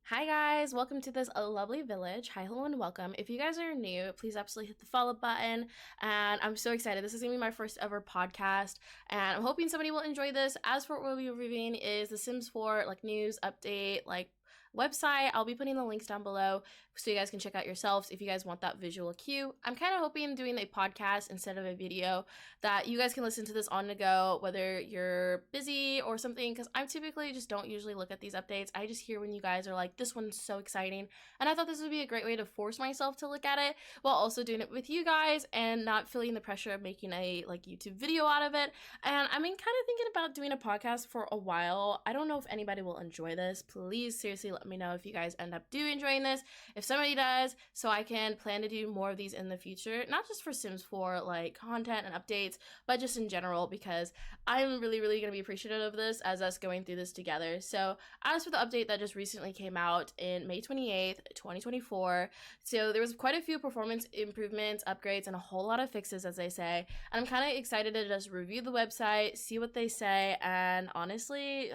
Hi guys, welcome to this lovely village. Hi, hello, and welcome. If you guys are new, please absolutely hit the follow button. And I'm so excited. This is gonna be my first ever podcast, and I'm hoping somebody will enjoy this. As for what we'll be reviewing is the Sims 4 news update, website. I'll be putting the links down below so you guys can check out yourselves if you guys want that visual cue. I'm kind of hoping doing a podcast instead of a video that you guys can listen to this on the go, whether you're busy or something, because I typically just don't usually look at these updates. I just hear when you guys are like, this one's so exciting, and I thought this would be a great way to force myself to look at it while also doing it with you guys and not feeling the pressure of making a YouTube video out of it. And I mean, kind of thinking about doing a podcast for a while. I don't know if anybody will enjoy this. Please seriously let me know if you guys end up enjoying this, if somebody does, so I can plan to do more of these in the future, not just for Sims 4 content and updates, but just in general, because I'm really going to be appreciative of this as us going through this together. So as for the update that just recently came out in May 28th, 2024, so there was quite a few performance improvements, upgrades, and a whole lot of fixes, as they say, and I'm kind of excited to just review the website, see what they say, and honestly,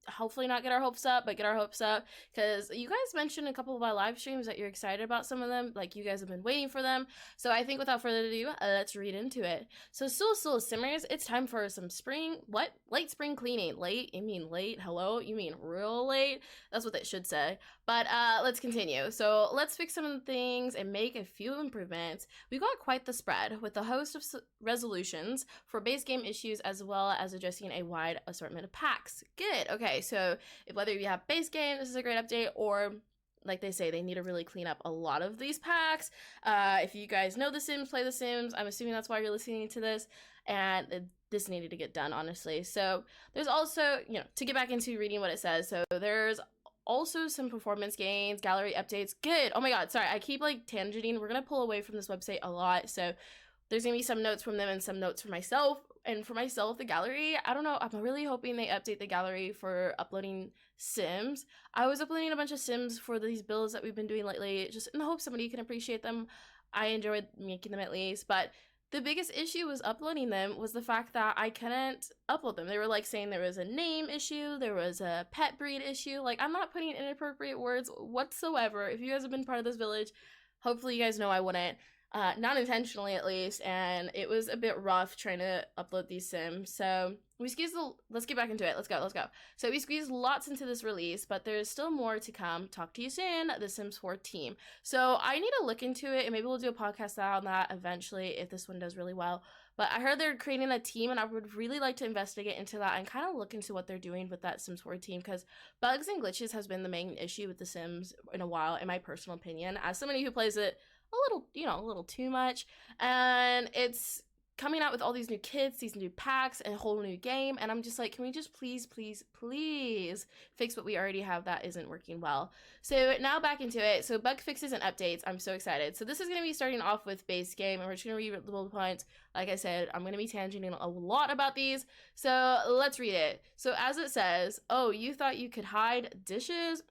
hopefully not get our hopes up, but get our hopes up, because you guys mentioned a couple of my live streams that you're excited about some of them, you guys have been waiting for them. So I think without further ado, let's read into it. So Simmers, it's time for some late spring cleaning. Late? You mean late? Hello? You mean real late? That's what they should say. But let's continue. So let's fix some of the things and make a few improvements. We got quite the spread with a host of resolutions for base game issues, as well as addressing a wide assortment of packs. Good. Okay, so whether you have base game, this is a great update, or like they say, they need to really clean up a lot of these packs. If you guys know The Sims, play The Sims, I'm assuming that's why you're listening to this, and this needed to get done, honestly. So there's also, to get back into reading what it says, so there's also some performance gains, gallery updates. Good. Oh my god, sorry, I keep tangenting. We're gonna pull away from this website a lot, so there's gonna be some notes from them and some notes for myself. And for myself, the gallery, I don't know, I'm really hoping they update the gallery for uploading Sims. I was uploading a bunch of Sims for these builds that we've been doing lately, just in the hope somebody can appreciate them. I enjoyed making them at least, but the biggest issue was uploading them was the fact that I couldn't upload them. They were saying there was a name issue, there was a pet breed issue. I'm not putting inappropriate words whatsoever. If you guys have been part of this village, hopefully you guys know I wouldn't. Not intentionally at least, and it was a bit rough trying to upload these Sims. So let's get back into it. Let's go. So we squeezed lots into this release, but there's still more to come. Talk to you soon, The Sims 4 team. So I need to look into it, and maybe we'll do a podcast on that eventually if this one does really well. But I heard they're creating a team, and I would really like to investigate into that and kind of look into what they're doing with that Sims 4 team, because bugs and glitches has been the main issue with The Sims in a while, in my personal opinion. As somebody who plays it a little too much, and it's coming out with all these new kits, these new packs, and a whole new game, and I'm just can we just please fix what we already have that isn't working well? So now back into it. So bug fixes and updates, I'm so excited. So this is going to be starting off with base game, and we're just going to read the bullet points. Like I said, I'm going to be tangenting a lot about these, so let's read it. So as it says, oh, you thought you could hide dishes?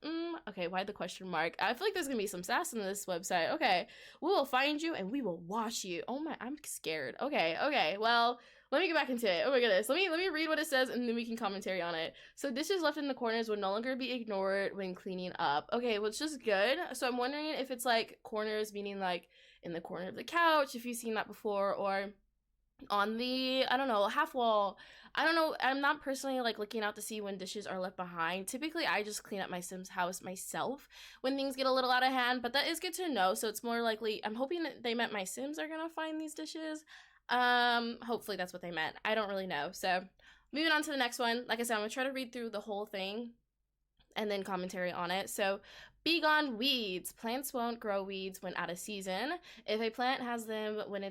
Okay, why the question mark? I feel like there's going to be some sass in this website. Okay, we will find you and we will wash you. Oh my, I'm scared. Okay, well, let me get back into it. Oh my goodness, let me read what it says, and then we can commentary on it. So dishes left in the corners will no longer be ignored when cleaning up. Okay, well, it's just good. So I'm wondering if it's corners, meaning in the corner of the couch, if you've seen that before, or on the, I don't know, half wall. I don't know, I'm not personally looking out to see when dishes are left behind. Typically I just clean up my Sims house myself when things get a little out of hand, but that is good to know. So it's more likely, I'm hoping that they meant my Sims are gonna find these dishes. Hopefully that's what they meant. I don't really know. So moving on to the next one. Like I said, I'm gonna try to read through the whole thing and then commentary on it. So be gone weeds. Plants won't grow weeds when out of season. If a plant has them when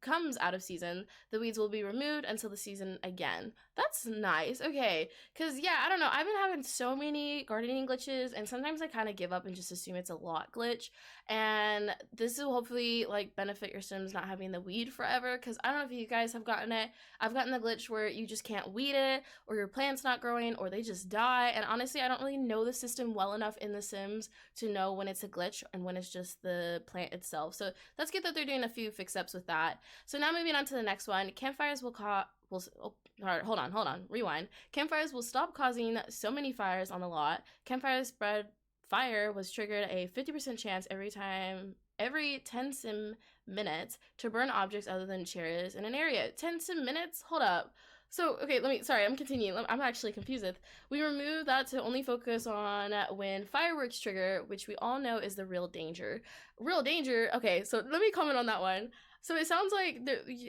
comes out of season, the weeds will be removed until the season again. That's nice. Okay, because yeah, I don't know, I've been having so many gardening glitches, and sometimes I kind of give up and just assume it's a lot glitch, and this will hopefully benefit your Sims not having the weed forever, because I don't know if you guys have gotten it. I've gotten the glitch where you just can't weed it, or your plant's not growing, or they just die, and honestly I don't really know the system well enough in The Sims to know when it's a glitch and when it's just the plant itself. So that's good that they're doing a few fix-ups with that. So now moving on to the next one. Campfires will hold on, rewind. Campfires will stop causing so many fires on the lot. Campfire spread fire was triggered a 50% chance every 10 sim minutes to burn objects other than chairs in an area. 10 sim minutes? Hold up. So, okay, I'm continuing. I'm actually confused. We remove that to only focus on when fireworks trigger, which we all know is the real danger. Real danger? Okay, so let me comment on that one. So it sounds like,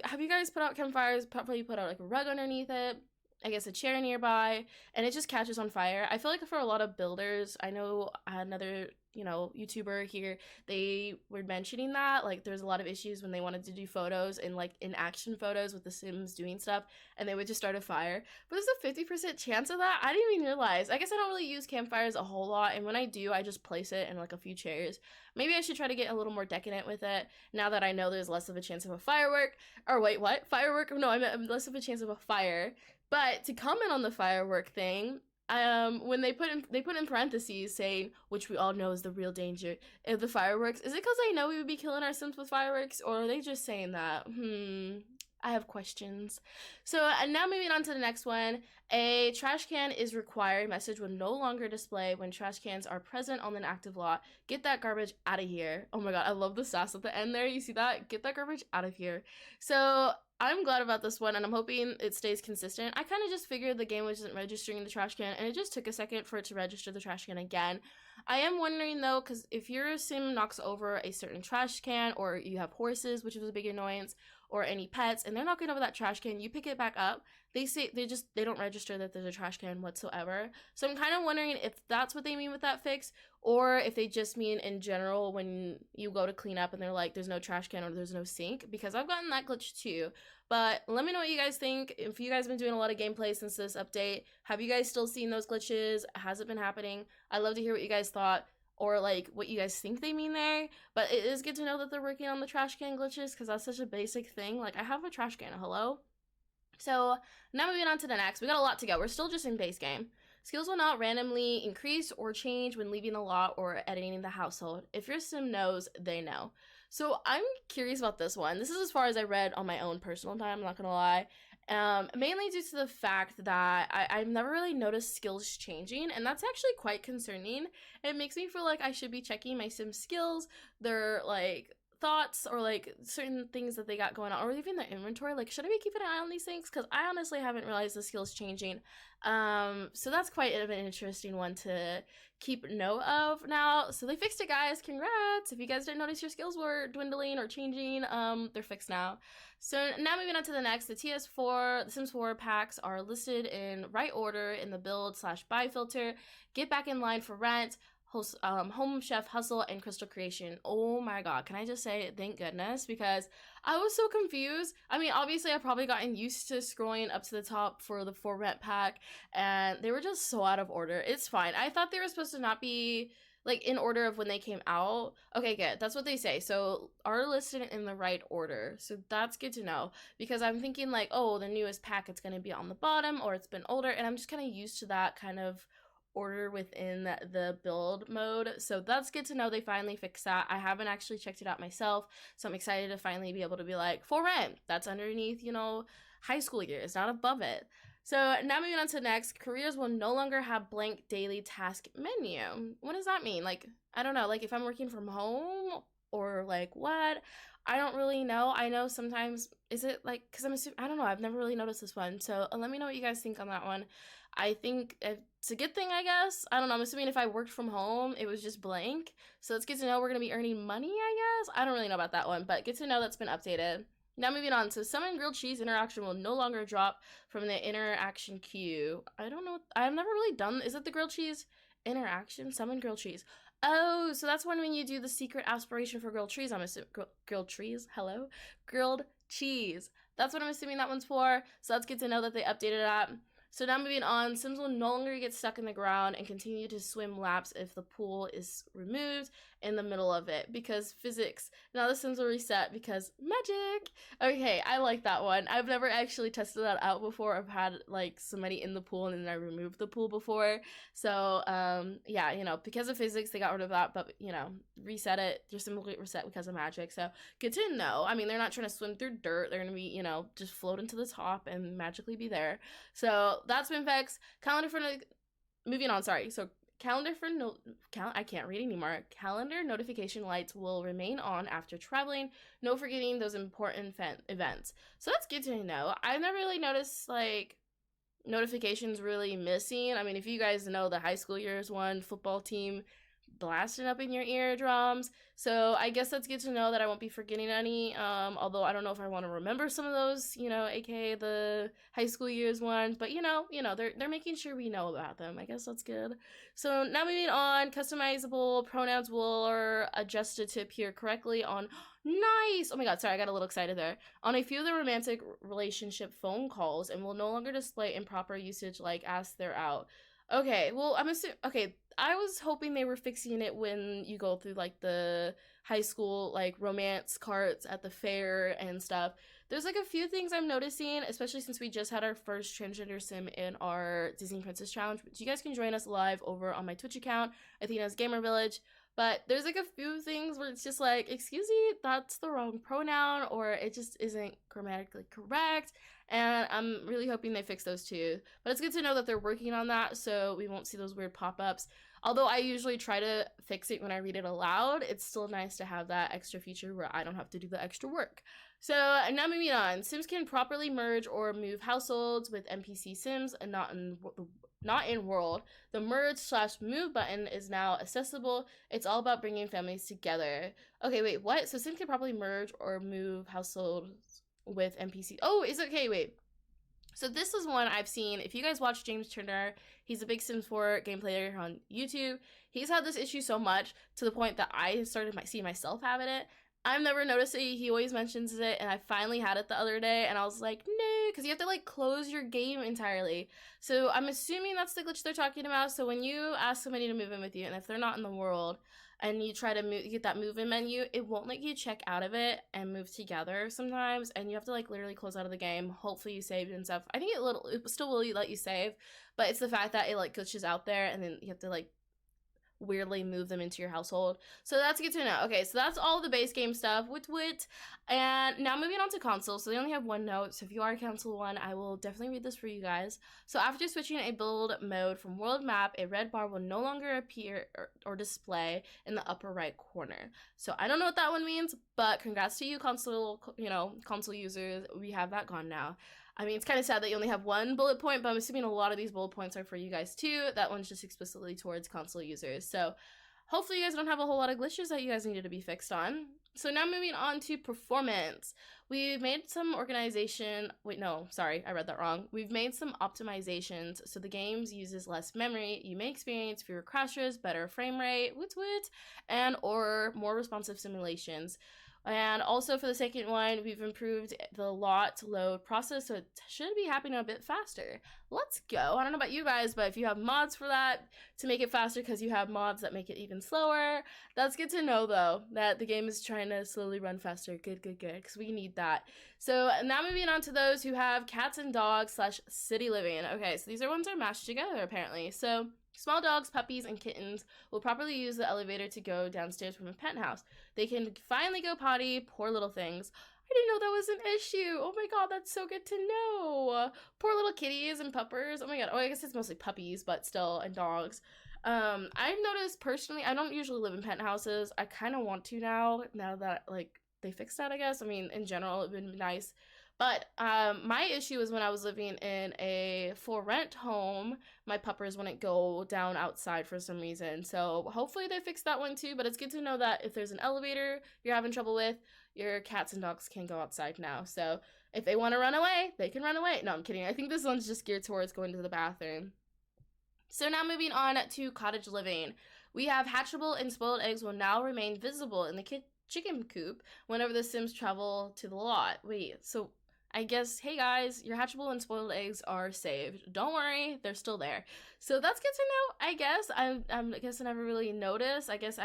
have you guys put out campfires, probably put out like a rug underneath it, I guess a chair nearby, and it just catches on fire? I feel like for a lot of builders, I know another, YouTuber here, they were mentioning that, like, there's a lot of issues when they wanted to do photos and, like, in action photos with the Sims doing stuff, and they would just start a fire. But there's a 50% chance of that? I didn't even realize. I guess I don't really use campfires a whole lot, and when I do, I just place it in, like, a few chairs. Maybe I should try to get a little more decadent with it, now that I know there's less of a chance of a firework. Or wait, what? Firework? No, I meant less of a chance of a fire. But to comment on the firework thing, when they put in parentheses saying, which we all know is the real danger of the fireworks, is it because they know we would be killing our Sims with fireworks, or are they just saying that? I have questions. So now moving on to the next one. A trash can is required message will no longer display when trash cans are present on an active lot. Get that garbage out of here. Oh my god, I love the sass at the end there. You see that? Get that garbage out of here. So I'm glad about this one, and I'm hoping it stays consistent. I kind of just figured the game wasn't registering the trash can, and it just took a second for it to register the trash can again. I am wondering, though, because if your Sim knocks over a certain trash can, or you have horses, which is a big annoyance, or any pets, and they're knocking over that trash can, you pick it back up, they don't register that there's a trash can whatsoever. So I'm kind of wondering if that's what they mean with that fix, or if they just mean in general when you go to clean up and they're like, there's no trash can or there's no sink, because I've gotten that glitch too. But let me know what you guys think. If you guys have been doing a lot of gameplay since this update, have you guys still seen those glitches? Has it been happening? I'd love to hear what you guys thought, or like what you guys think they mean there. But it is good to know that they're working on the trash can glitches, because that's such a basic thing. Like, I have a trash can, hello? So now moving on to the next. We got a lot to go. We're still just in base game. Skills will not randomly increase or change when leaving the lot or editing the household. If your Sim knows, they know. So I'm curious about this one. This is as far as I read on my own personal time, I'm not gonna lie. Mainly due to the fact that I've never really noticed skills changing, and that's actually quite concerning. It makes me feel like I should be checking my Sim skills, their like thoughts, or like certain things that they got going on, or even their inventory. Like, should I be keeping an eye on these things? Because I honestly haven't realized the skills changing. So that's quite an interesting one to keep note of now. So they fixed it, guys. Congrats! If you guys didn't notice your skills were dwindling or changing, they're fixed now. So now moving on to the next, the The Sims 4 packs are listed in right order in the build/buy filter. Get back in line for rent. Home Chef Hustle and Crystal Creation. Oh my god, can I just say thank goodness, because I was so confused. I mean, obviously I've probably gotten used to scrolling up to the top for the 4 rent pack, and they were just so out of order. It's fine. I thought they were supposed to not be like in order of when they came out. Okay, good. That's what they say. So are listed in the right order. So that's good to know, because I'm thinking like, oh, the newest pack, it's going to be on the bottom, or it's been older, and I'm just kind of used to that kind of order within the build mode. So that's good to know they finally fixed that. I haven't actually checked it out myself, so I'm excited to finally be able to be like, for rent, that's underneath, high school years, not above it. So now moving on to the next, careers will no longer have blank daily task menu. What does that mean? Like, I don't know, like if I'm working from home, or like what? I don't really know. I know sometimes, is it like, because I'm assuming, I don't know, I've never really noticed this one. So let me know what you guys think on that one. I think it's a good thing, I guess. I don't know. I'm assuming if I worked from home, it was just blank. So it's good to know we're going to be earning money, I guess. I don't really know about that one, but good to know that's been updated. Now moving on. So summon grilled cheese interaction will no longer drop from the interaction queue. I don't know. I've never really done. Is it the grilled cheese interaction? Summon grilled cheese. Oh, so that's when you do the secret aspiration for grilled cheese. I'm assuming grilled cheese. Hello, grilled cheese. That's what I'm assuming that one's for. So that's good to know that they updated that. So now moving on, Sims will no longer get stuck in the ground and continue to swim laps if the pool is removed in the middle of it because physics. Now the Sims will reset because magic. Okay, I like that one. I've never actually tested that out before. I've had like somebody in the pool and then I removed the pool before. So yeah, you know, because of physics they got rid of that, but you know, reset it, just simply reset because of magic. So good to know. I mean, they're not trying to swim through dirt. They're gonna be, you know, just float into the top and magically be there. So that's been fixed. Calendar for moving on. Sorry. So calendar for I can't read anymore. Calendar notification lights will remain on after traveling. No forgetting those important events. So that's good to know. I've never really noticed like notifications really missing. I mean, if you guys know the high school years one football team blasting up in your eardrums. So I guess that's good to know that I won't be forgetting any. Although I don't know if I want to remember some of those, you know, aka the high school years ones. But you know, they're making sure we know about them. I guess that's good. So now moving on, customizable pronouns will adjusted to appear correctly on. Nice! Oh my god, sorry, I got a little excited there. On a few of the romantic relationship phone calls and will no longer display improper usage like ask they're out. Okay, well, I'm assuming. Okay, I was hoping they were fixing it when you go through like the high school like romance carts at the fair and stuff. There's like a few things I'm noticing, especially since we just had our first transgender sim in our Disney Princess Challenge, which you guys can join us live over on my Twitch account, Athena's Gamer Village. But there's like a few things where it's just like, excuse me, that's the wrong pronoun, or it just isn't grammatically correct. And I'm really hoping they fix those too. But it's good to know that they're working on that, so we won't see those weird pop-ups. Although I usually try to fix it when I read it aloud, it's still nice to have that extra feature where I don't have to do the extra work. So now moving on, Sims can properly merge or move households with NPC Sims and not in world. The merge/move button is now accessible. It's all about bringing families together. Okay, wait, what? So Sims can properly merge or move households with NPC. Oh, is okay, wait. So this is one I've seen. If you guys watch James Turner, he's a big Sims 4 game player on YouTube. He's had this issue so much to the point that I started seeing myself having it. I've never noticed it. He always mentions it, and I finally had it the other day, and I was like, no, because you have to, like, close your game entirely. So I'm assuming that's the glitch they're talking about. So when you ask somebody to move in with you, and if they're not in the world, and you try to get that move in menu, it won't let you check out of it and move together sometimes, and you have to, like, literally close out of the game. Hopefully you saved and stuff. I think it still will let you save, but it's the fact that it, like, glitches out there, and then you have to, like, weirdly move them into your household. So that's good to know. Okay, so that's all the base game stuff. Wit. And now moving on to console. So they only have one note. So if you are console one, I will definitely read this for you guys. So after switching a build mode from world map, a red bar will no longer appear or display in the upper right corner. So I don't know what that one means, but congrats to you console users. We have that gone now. I mean, it's kind of sad that you only have one bullet point, but I'm assuming a lot of these bullet points are for you guys too. That one's just explicitly towards console users. So hopefully you guys don't have a whole lot of glitches that you guys needed to be fixed on. So now moving on to performance. We've made some I read that wrong. We've made some optimizations so the game uses less memory. You may experience fewer crashes, better frame rate, and or more responsive simulations. And also for the second one, we've improved the lot load process, so it should be happening a bit faster. Let's go. I don't know about you guys, but if you have mods for that to make it faster because you have mods that make it even slower, that's good to know though, that the game is trying to slowly run faster. Good, because we need that. So now moving on to those who have cats and dogs / city living. Okay, so these ones are mashed together apparently. So small dogs, puppies, and kittens will properly use the elevator to go downstairs from a penthouse. They can finally go potty, poor little things. I didn't know that was an issue. Oh my god, that's so good to know. Poor little kitties and puppers. Oh my god. Oh, I guess it's mostly puppies, but still, and dogs. I've noticed personally, I don't usually live in penthouses. I kind of want to now that, like, they fixed that, I guess. I mean, in general, it would be nice. But my issue is when I was living in a for rent home, my puppers wouldn't go down outside for some reason. So hopefully they fixed that one too. But it's good to know that if there's an elevator you're having trouble with, your cats and dogs can go outside now. So if they want to run away, they can run away. No, I'm kidding. I think this one's just geared towards going to the bathroom. So now moving on to cottage living. We have hatchable and spoiled eggs will now remain visible in the chicken coop whenever the Sims travel to the lot. Wait, so I guess, hey guys, your hatchable and spoiled eggs are saved. Don't worry, they're still there. So that's good to know, I guess. I guess I never really noticed. I guess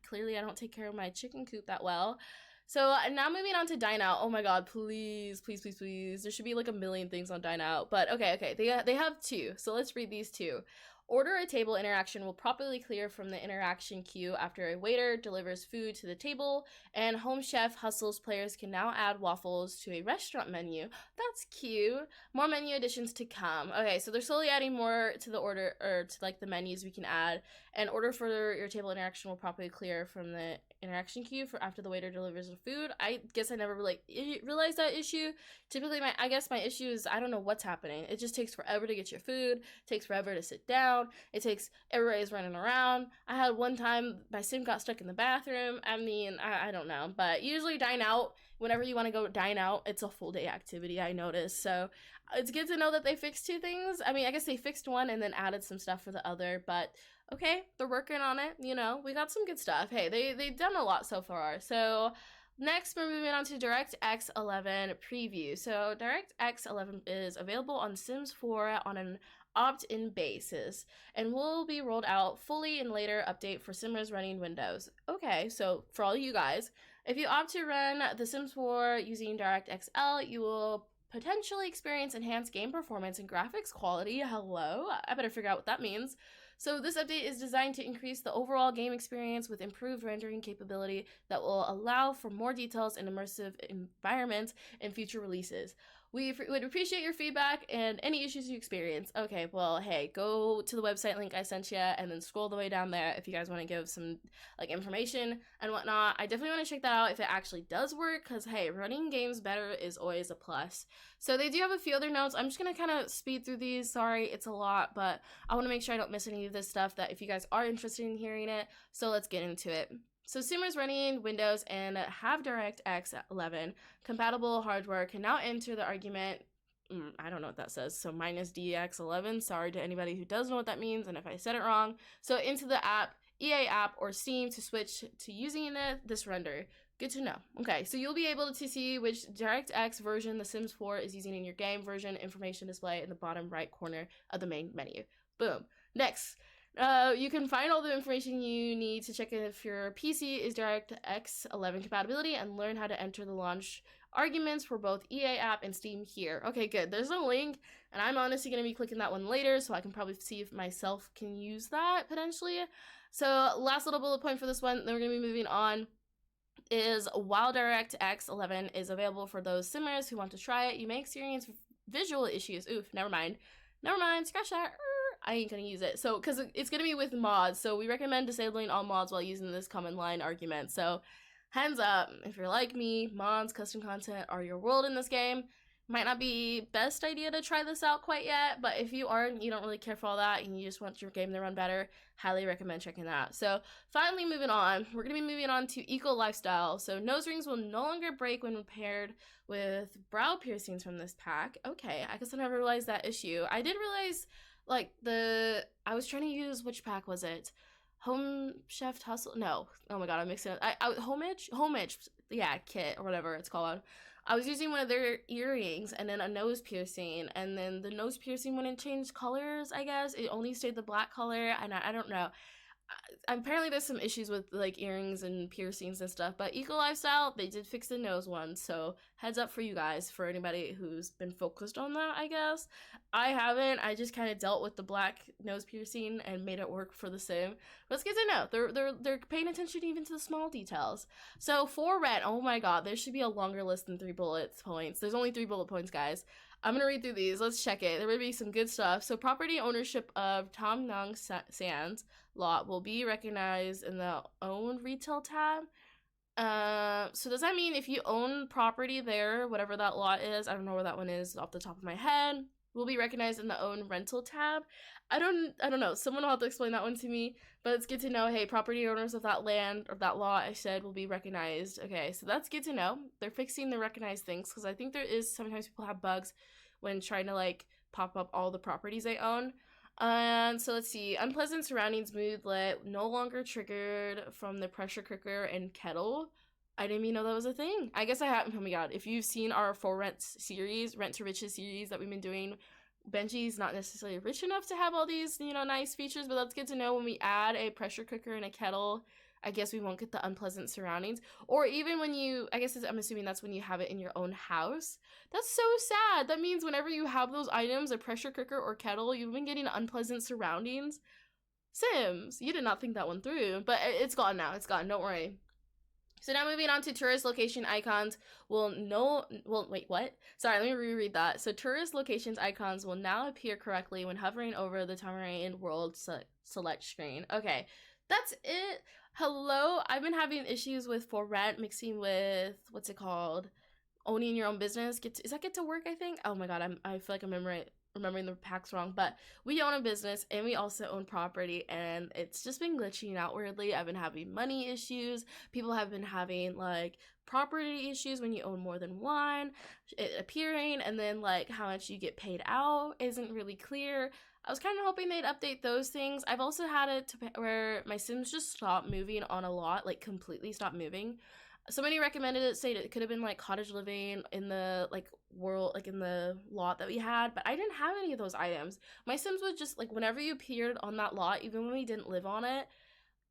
clearly I don't take care of my chicken coop that well. So now moving on to Dine Out. Oh my god, please, please, please, please. There should be like a million things on Dine Out. But okay. They have two. So let's read these two. Order a table interaction will properly clear from the interaction queue after a waiter delivers food to the table, and Home Chef hustles players can now add waffles to a restaurant menu. That's cute. More menu additions to come. Okay, so they're slowly adding more to the order, or to like the menus we can add. And order for your table interaction will properly clear from the interaction queue for after the waiter delivers the food. I guess I never really realized that issue. Typically, I guess my issue is I don't know what's happening. It just takes forever to get your food. Takes forever to sit down. It takes everybody's running around. I had one time my sim got stuck in the bathroom. I mean, I don't know, but usually Dine Out. Whenever you want to go dine out, it's a full day activity, I noticed. So it's good to know that they fixed two things. I mean, I guess they fixed one and then added some stuff for the other, but okay, they're working on it. You know, we got some good stuff. Hey, they've done a lot so far. So next, we're moving on to DirectX 11 preview. So DirectX 11 is available on Sims 4 on an opt-in basis and will be rolled out fully in later update for Simmers running Windows. Okay, so for all you guys, if you opt to run The Sims 4 using DirectX L, you will potentially experience enhanced game performance and graphics quality. Hello, I better figure out what that means. So this update is designed to increase the overall game experience with improved rendering capability that will allow for more details and immersive environments in future releases. We would appreciate your feedback and any issues you experience. Okay, well, hey, go to the website link I sent you and then scroll the way down there if you guys want to give some like information and whatnot. I definitely want to check that out if it actually does work, because hey, running games better is always a plus. So they do have a few other notes. I'm just going to kind of speed through these. Sorry, it's a lot, but I want to make sure I don't miss any of this stuff that if you guys are interested in hearing it. So let's get into it. So Simmers running Windows and have DirectX 11 compatible hardware can now enter the argument. I don't know what that says. So minus DX11. Sorry to anybody who does know what that means, and if I said it wrong. So into the app, EA app or Steam to switch to using this render. Good to know. Okay, so you'll be able to see which DirectX version The Sims 4 is using in your game version information display in the bottom right corner of the main menu. Boom. Next. You can find all the information you need to check if your PC is DirectX 11 compatibility and learn how to enter the launch arguments for both EA app and Steam here. Okay, good. There's a link, and I'm honestly going to be clicking that one later so I can probably see if myself can use that potentially. So last little bullet point for this one, then we're going to be moving on, is while DirectX 11 is available for those simmers who want to try it, you may experience visual issues. Oof, never mind, scratch that. I ain't gonna use it. So, because it's gonna be with mods, so we recommend disabling all mods while using this command line argument. So, hands up, if you're like me, mods, custom content are your world in this game. Might not be best idea to try this out quite yet, but if you aren't, you don't really care for all that, and you just want your game to run better, highly recommend checking that out. So, finally moving on, we're gonna be moving on to Eco Lifestyle. So, nose rings will no longer break when paired with brow piercings from this pack. Okay, I guess I never realized that issue. I did realize like I was trying to use, which pack was it? Home Chef Hustle? No. Oh my god, I'm mixing it. Homage, yeah, kit or whatever it's called. I was using one of their earrings and then a nose piercing, and then the nose piercing wouldn't change colors, I guess. It only stayed the black color, and I don't know. Apparently there's some issues with like earrings and piercings and stuff, but Eco Lifestyle, they did fix the nose one, so heads up for you guys, for anybody who's been focused on that, I guess. I haven't. I just kind of dealt with the black nose piercing and made it work for the sim. But it's good to know they're paying attention even to the small details. So for rent, oh my god, there should be a longer list than 3 bullet points. There's only 3 bullet points, guys. I'm gonna read through these. Let's check it. There will be some good stuff. So property ownership of Tom Nung Sands lot will be recognized in the own retail tab. So does that mean if you own property there, whatever that lot is, I don't know where that one is off the top of my head, will be recognized in the own rental tab? I don't know. Someone will have to explain that one to me, but it's good to know, hey, property owners of that land or that lot, I said, will be recognized. Okay, so that's good to know. They're fixing the recognized things, because I think there is sometimes people have bugs when trying to like pop up all the properties they own. And so let's see, unpleasant surroundings mood lit no longer triggered from the pressure cooker and kettle. I didn't even know that was a thing. I guess I haven't. Oh my god! If you've seen our For Rent series, Rent to Riches series that we've been doing, Benji's not necessarily rich enough to have all these, nice features, but that's good to know. When we add a pressure cooker and a kettle, I guess we won't get the unpleasant surroundings. Or even when you, I guess I'm assuming that's when you have it in your own house. That's so sad. That means whenever you have those items, a pressure cooker or kettle, you've been getting unpleasant surroundings. Sims, you did not think that one through, but it's gone now. It's gone. Don't worry. So now moving on to tourist location icons wait, what? Sorry, let me reread that. So tourist locations icons will now appear correctly when hovering over the Tamarind World select screen. Okay, that's it. Hello, I've been having issues with For Rent mixing with, what's it called? Owning your own business. Is that Get to Work, I think? Oh my god, I feel like I'm remembering the packs wrong, but we own a business and we also own property, and it's just been glitching out weirdly. I've been having money issues. People have been having like property issues when you own more than one, it appearing, and then like how much you get paid out isn't really clear. I was kind of hoping they'd update those things. I've also had it to where my Sims just stopped moving on a lot, like completely stopped moving. Somebody recommended it, said it could have been like cottage living in the like world, like in the lot that we had, but I didn't have any of those items. My Sims was just like whenever you appeared on that lot, even when we didn't live on it,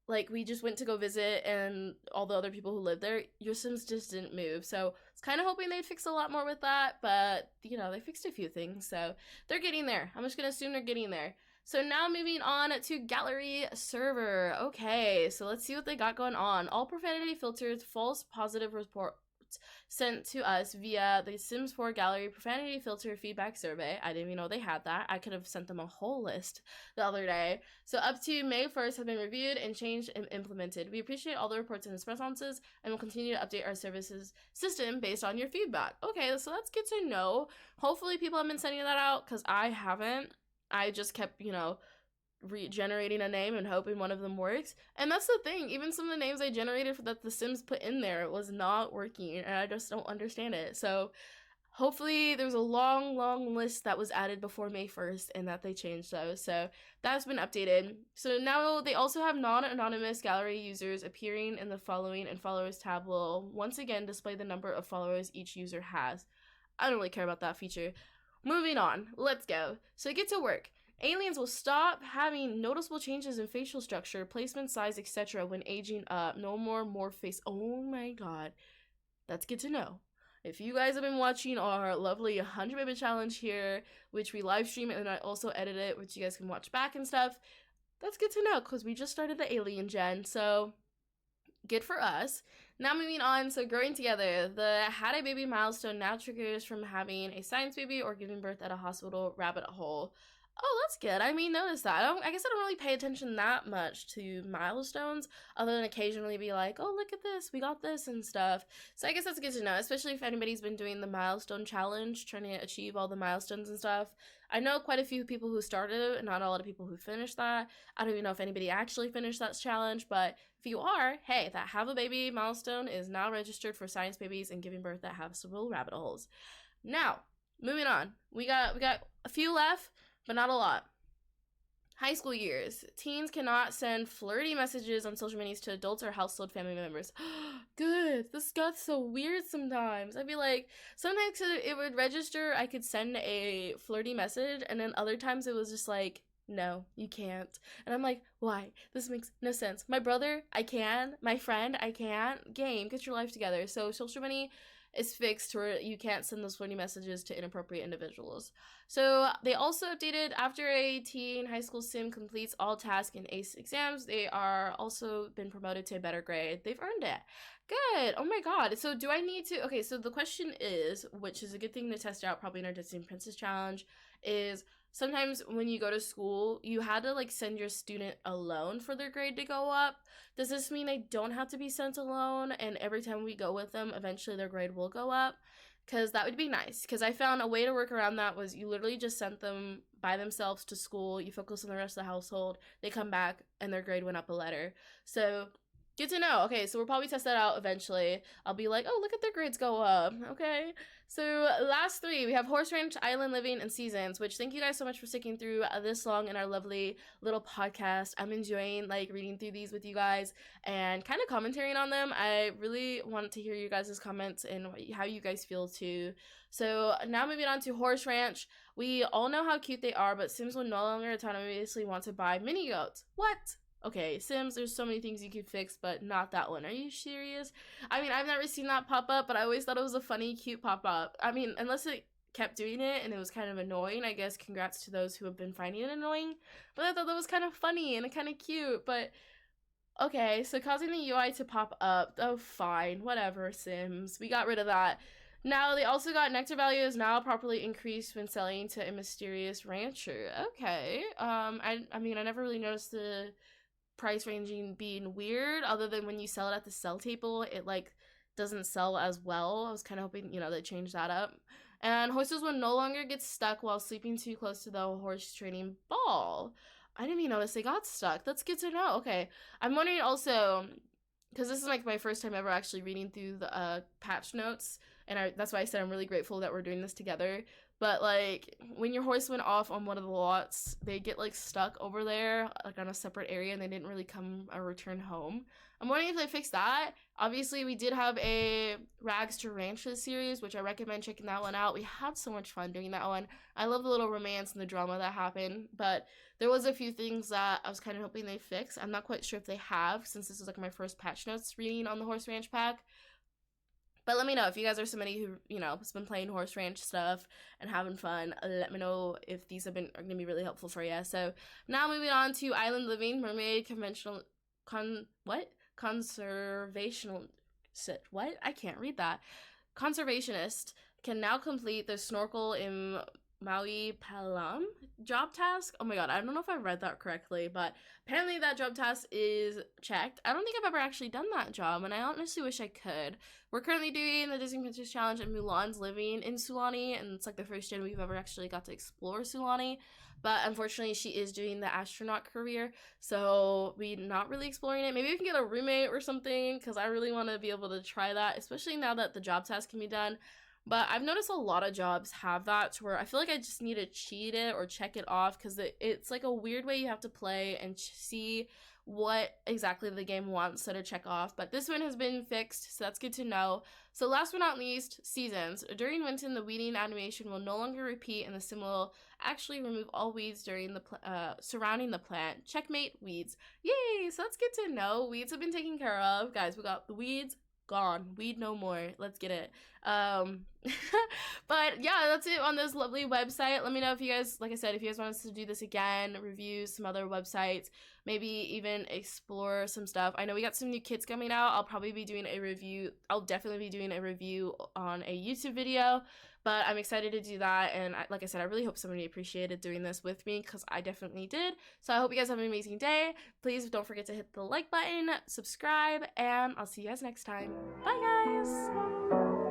like we just went to go visit and all the other people who lived there, your Sims just didn't move. So I was kind of hoping they'd fix a lot more with that, but they fixed a few things, so they're getting there. I'm just gonna assume they're getting there. So now moving on to gallery server. Okay, so let's see what they got going on. All profanity filters, false positive reports sent to us via the Sims 4 gallery profanity filter feedback survey. I didn't even know they had that. I could have sent them a whole list the other day. So up to May 1st have been reviewed and changed and implemented. We appreciate all the reports and responses and will continue to update our services system based on your feedback. Okay, so that's good to know. Hopefully people have been sending that out because I haven't. I just kept, regenerating a name and hoping one of them works. And that's the thing, even some of the names I generated that the Sims put in there was not working, and I just don't understand it. So hopefully there's a long list that was added before May 1st and that they changed those. So that's been updated. So now they also have non-anonymous gallery users appearing in the following, and followers tab will once again display the number of followers each user has. I don't really care about that feature. Moving on, let's go. So Get to Work. Aliens will stop having noticeable changes in facial structure, placement, size, etc. when aging up. No more morph face. Oh my god. That's good to know. If you guys have been watching our lovely 100 Baby Challenge here, which we live stream and I also edit it, which you guys can watch back and stuff, that's good to know because we just started the alien gen, so good for us. Now moving on, so growing together. The had a baby milestone now triggers from having a science baby or giving birth at a hospital rabbit hole. Oh, that's good. I mean, notice that. I guess I don't really pay attention that much to milestones, other than occasionally be like, oh, look at this, we got this and stuff. So I guess that's good to know, especially if anybody's been doing the milestone challenge, trying to achieve all the milestones and stuff. I know quite a few people who started it, and not a lot of people who finished that. I don't even know if anybody actually finished that challenge, but if you are, hey, that have a baby milestone is now registered for science babies and giving birth that have several rabbit holes. Now, moving on. We got a few left, but not a lot. High school years. Teens cannot send flirty messages on social medias to adults or household family members. Good. This got so weird sometimes. I'd be like, sometimes it would register, I could send a flirty message, and then other times it was just like, no, you can't. And I'm like, why? This makes no sense. My brother, I can. My friend, I can't. Game, get your life together. So social media is fixed where you can't send those flirty messages to inappropriate individuals. So they also updated after a teen high school sim completes all tasks and ACE exams, they are also been promoted to a better grade. They've earned it. Good. Oh my god. So do I need to... Okay, so the question is, which is a good thing to test out probably in our Disney Princess Challenge, is sometimes when you go to school, you had to like send your student alone for their grade to go up. Does this mean they don't have to be sent alone, and every time we go with them, eventually their grade will go up? Because that would be nice. Because I found a way to work around that was you literally just sent them by themselves to school. You focus on the rest of the household. They come back and their grade went up a letter. So Good to know. Okay, so we'll probably test that out eventually. I'll be like, oh, look at their grades go up. Okay. So last three, we have Horse Ranch, Island Living, and Seasons, which thank you guys so much for sticking through this long in our lovely little podcast. I'm enjoying like reading through these with you guys and kind of commentating on them. I really want to hear you guys' comments and how you guys feel too. So now moving on to Horse Ranch. We all know how cute they are, but Sims will no longer autonomously want to buy mini goats. What? Okay, Sims, there's so many things you could fix, but not that one. Are you serious? I mean, I've never seen that pop up, but I always thought it was a funny, cute pop up. I mean, unless it kept doing it and it was kind of annoying, I guess congrats to those who have been finding it annoying. But I thought that was kind of funny and kind of cute, but okay, so causing the UI to pop up. Oh, fine, whatever, Sims. We got rid of that. Now, they also got nectar value is now properly increased when selling to a mysterious rancher. Okay, I mean, I never really noticed the price ranging being weird, other than when you sell it at the sell table, it like doesn't sell as well. I was kind of hoping, you know, they change that up. And horses will no longer get stuck while sleeping too close to the horse training ball. I didn't even notice they got stuck. That's good to know. Okay, I'm wondering also, because this is like my first time ever actually reading through the patch notes, and that's why I said I'm really grateful that we're doing this together. But like when your horse went off on one of the lots, they get like stuck over there, like on a separate area, and they didn't really come or return home. I'm wondering if they fixed that. Obviously, we did have a Rags to Ranches series, which I recommend checking that one out. We had so much fun doing that one. I love the little romance and the drama that happened, but there was a few things that I was kind of hoping they fix. I'm not quite sure if they have, since this is like my first patch notes reading on the Horse Ranch pack. But let me know if you guys are somebody who, you know, has been playing Horse Ranch stuff and having fun. Let me know if these are going to be really helpful for you. So now moving on to Island Living, Mermaid Conventional, Conservational, what? I can't read that. Conservationist can now complete the snorkel in Maui Palam job task. Oh my god, I don't know if I read that correctly, but apparently that job task is checked. I don't think I've ever actually done that job, and I honestly wish I could. We're currently doing the Disney Princess Challenge, and Mulan's living in Sulani, and it's like the first time we've ever actually got to explore Sulani. But unfortunately, she is doing the astronaut career, so we're not really exploring it. Maybe we can get a roommate or something, because I really want to be able to try that, especially now that the job task can be done. But I've noticed a lot of jobs have that, to where I feel like I just need to cheat it or check it off, because it's like a weird way you have to play and see what exactly the game wants so to check off. But this one has been fixed, so that's good to know. So last but not least, Seasons. During winter, the weeding animation will no longer repeat, and the sim will actually remove all weeds during the surrounding the plant. Checkmate, weeds. Yay! So that's good to know. Weeds have been taken care of. Guys, we got the weeds gone. Weed no more. Let's get it. But yeah, that's it on this lovely website. Let me know if you guys, like I said, if you guys want us to do this again, review some other websites, maybe even explore some stuff. I know we got some new kits coming out. I'll probably be doing a review. I'll definitely be doing a review on a YouTube video, but I'm excited to do that. And like I said, I really hope somebody appreciated doing this with me, because I definitely did. So I hope you guys have an amazing day. Please don't forget to hit the like button, subscribe, and I'll see you guys next time. Bye, guys.